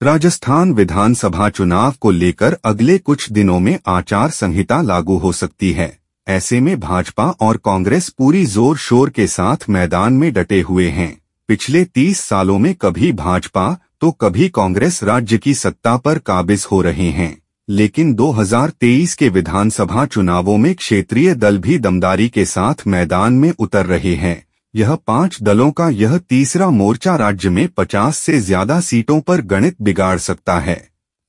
राजस्थान विधानसभा चुनाव को लेकर अगले कुछ दिनों में आचार संहिता लागू हो सकती है। ऐसे में भाजपा और कांग्रेस पूरी जोर शोर के साथ मैदान में डटे हुए हैं। पिछले 30 सालों में कभी भाजपा तो कभी कांग्रेस राज्य की सत्ता पर काबिज हो रहे हैं, लेकिन 2023 के विधानसभा चुनावों में क्षेत्रीय दल भी दमदारी के साथ मैदान में उतर रहे हैं। यह 5 दलों का यह तीसरा मोर्चा राज्य में 50 से ज्यादा सीटों पर गणित बिगाड़ सकता है।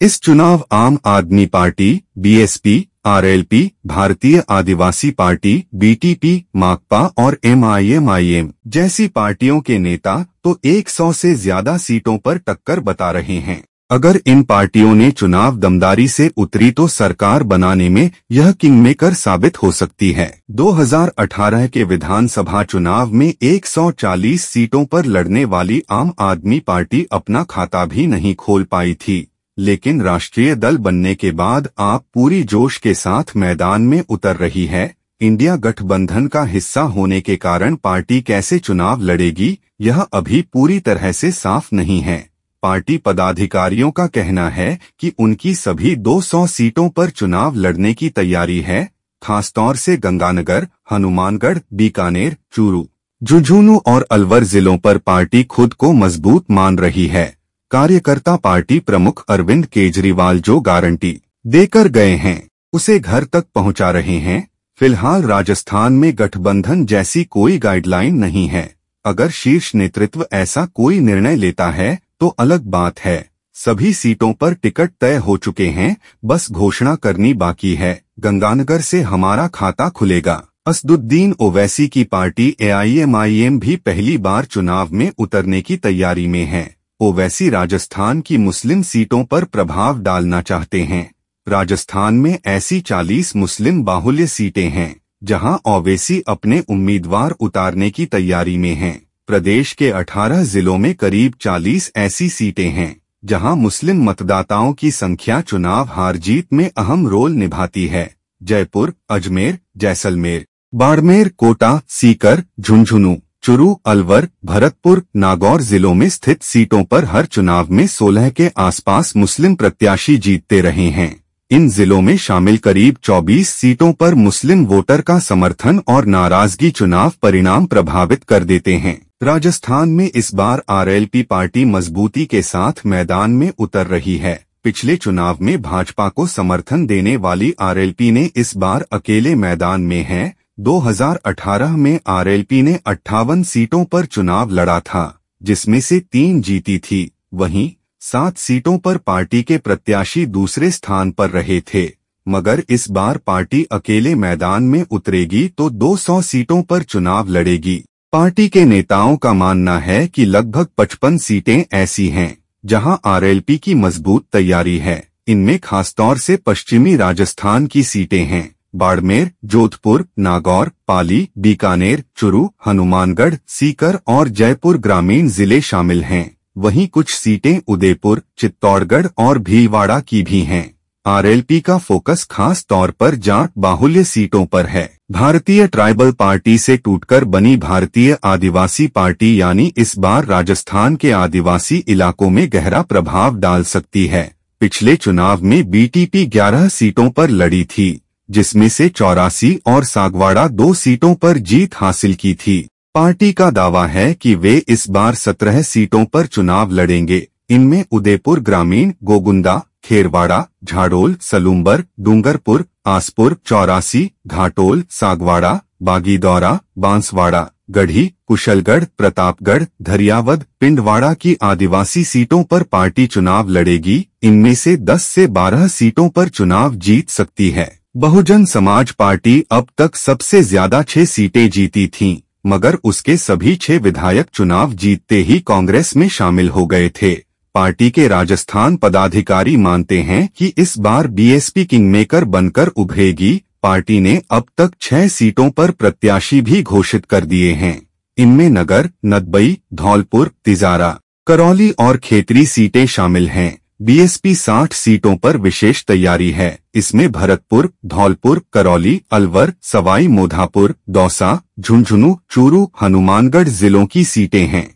इस चुनाव आम आदमी पार्टी, बीएसपी, आरएलपी, भारतीय आदिवासी पार्टी, बीटीपी, माकपा और एमआईएम जैसी पार्टियों के नेता तो 100 से ज्यादा सीटों पर टक्कर बता रहे हैं। अगर इन पार्टियों ने चुनाव दमदारी से उतरी तो सरकार बनाने में यह किंगमेकर साबित हो सकती है। 2018 के विधानसभा चुनाव में 140 सीटों पर लड़ने वाली आम आदमी पार्टी अपना खाता भी नहीं खोल पाई थी, लेकिन राष्ट्रीय दल बनने के बाद आप पूरी जोश के साथ मैदान में उतर रही है। इंडिया गठबंधन का हिस्सा होने के कारण पार्टी कैसे चुनाव लड़ेगी, यह अभी पूरी तरह से साफ नहीं है। पार्टी पदाधिकारियों का कहना है कि उनकी सभी 200 सीटों पर चुनाव लड़ने की तैयारी है, खासतौर से गंगानगर, हनुमानगढ़, बीकानेर, चूरू, झुंझुनू और अलवर जिलों पर पार्टी खुद को मजबूत मान रही है। कार्यकर्ता पार्टी प्रमुख अरविंद केजरीवाल जो गारंटी देकर गए हैं उसे घर तक पहुंचा रहे हैं। फिलहाल राजस्थान में गठबंधन जैसी कोई गाइडलाइन नहीं है। अगर शीर्ष नेतृत्व ऐसा कोई निर्णय लेता है तो अलग बात है। सभी सीटों पर टिकट तय हो चुके हैं, बस घोषणा करनी बाकी है। गंगानगर से हमारा खाता खुलेगा। असदुद्दीन ओवैसी की पार्टी एआईएमआईएम भी पहली बार चुनाव में उतरने की तैयारी में है। ओवैसी राजस्थान की मुस्लिम सीटों पर प्रभाव डालना चाहते हैं। राजस्थान में ऐसी 40 मुस्लिम बाहुल्य सीटें हैं जहां ओवैसी अपने उम्मीदवार उतारने की तैयारी में हैं। प्रदेश के 18 जिलों में करीब 40 ऐसी सीटें हैं जहां मुस्लिम मतदाताओं की संख्या चुनाव हार जीत में अहम रोल निभाती है। जयपुर, अजमेर, जैसलमेर, बाड़मेर, कोटा, सीकर, झुंझुनू, चूरू, अलवर, भरतपुर, नागौर जिलों में स्थित सीटों पर हर चुनाव में 16 के आसपास मुस्लिम प्रत्याशी जीतते रहे हैं। इन जिलों में शामिल करीब 24 सीटों पर मुस्लिम वोटर का समर्थन और नाराजगी चुनाव परिणाम प्रभावित कर देते हैं। राजस्थान में इस बार आरएलपी पार्टी मजबूती के साथ मैदान में उतर रही है। पिछले चुनाव में भाजपा को समर्थन देने वाली आरएलपी ने इस बार अकेले मैदान में है। 2018 में आरएलपी ने 58 सीटों पर चुनाव लड़ा था, जिसमें से 3 जीती थी। वहीं 7 सीटों पर पार्टी के प्रत्याशी दूसरे स्थान पर रहे थे। मगर इस बार पार्टी अकेले मैदान में उतरेगी तो 200 सीटों पर चुनाव लड़ेगी। पार्टी के नेताओं का मानना है कि लगभग 55 सीटें ऐसी हैं जहां आरएलपी की मजबूत तैयारी है। इनमें खासतौर से पश्चिमी राजस्थान की सीटें हैं। बाड़मेर, जोधपुर, नागौर, पाली, बीकानेर, चूरू, हनुमानगढ़, सीकर और जयपुर ग्रामीण जिले शामिल हैं। वहीं कुछ सीटें उदयपुर, चित्तौड़गढ़ और भीलवाड़ा की भी हैं। आरएलपी का फोकस खास तौर पर जाट बाहुल्य सीटों पर है। भारतीय ट्राइबल पार्टी से टूटकर बनी भारतीय आदिवासी पार्टी यानी इस बार राजस्थान के आदिवासी इलाकों में गहरा प्रभाव डाल सकती है। पिछले चुनाव में बीटीपी 11 सीटों पर लड़ी थी, जिसमें से 84 और सागवाड़ा 2 सीटों पर जीत हासिल की थी। पार्टी का दावा है कि वे इस बार 17 सीटों पर चुनाव लड़ेंगे। इनमें उदयपुर ग्रामीण, गोगुंदा, खेरवाड़ा, झाड़ोल, सलूम्बर, डूंगरपुर, आसपुर, चौरासी, घाटोल, सागवाड़ा, बागीदौरा, बांसवाड़ा, गढ़ी, कुशलगढ़, प्रतापगढ़, धरियावद, पिंडवाड़ा की आदिवासी सीटों पर पार्टी चुनाव लड़ेगी। इनमें से 10 से 12 सीटों पर चुनाव जीत सकती है। बहुजन समाज पार्टी अब तक सबसे ज्यादा 6 सीटें जीती थीं, मगर उसके सभी 6 विधायक चुनाव जीतते ही कांग्रेस में शामिल हो गए थे। पार्टी के राजस्थान पदाधिकारी मानते हैं कि इस बार बीएसपी किंगमेकर बनकर उभरेगी। पार्टी ने अब तक 6 सीटों पर प्रत्याशी भी घोषित कर दिए हैं। इनमें नगर, नदबई, धौलपुर, तिजारा, करौली और खेतरी सीटें शामिल हैं। बीएसपी 60 सीटों पर विशेष तैयारी है। इसमें भरतपुर, धौलपुर, करौली, अलवर, सवाई माधोपुर, दौसा, झुंझुनू, चूरू, हनुमानगढ़ जिलों की सीटें हैं।